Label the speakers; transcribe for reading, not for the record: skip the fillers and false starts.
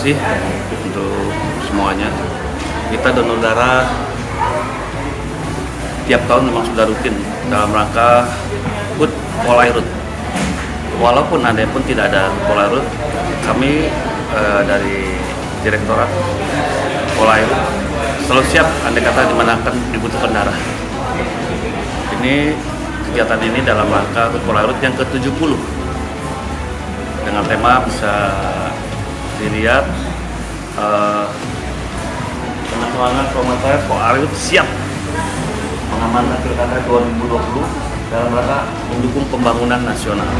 Speaker 1: kasih untuk semuanya. Kita donor darah tiap tahun memang sudah rutin dalam rangka HUT Polairut. Walaupun ada pun tidak ada Polairut, kami dari Direktorat Polairut selalu siap andai kata dimanakan dibutuhkan darah. Ini kegiatan ini dalam rangka HUT Polairut yang ke-70 dengan tema bisa dilihat penanggulangan komunitas Polairut siap mengamankan Pilkada 2020 dalam rangka mendukung pembangunan nasional.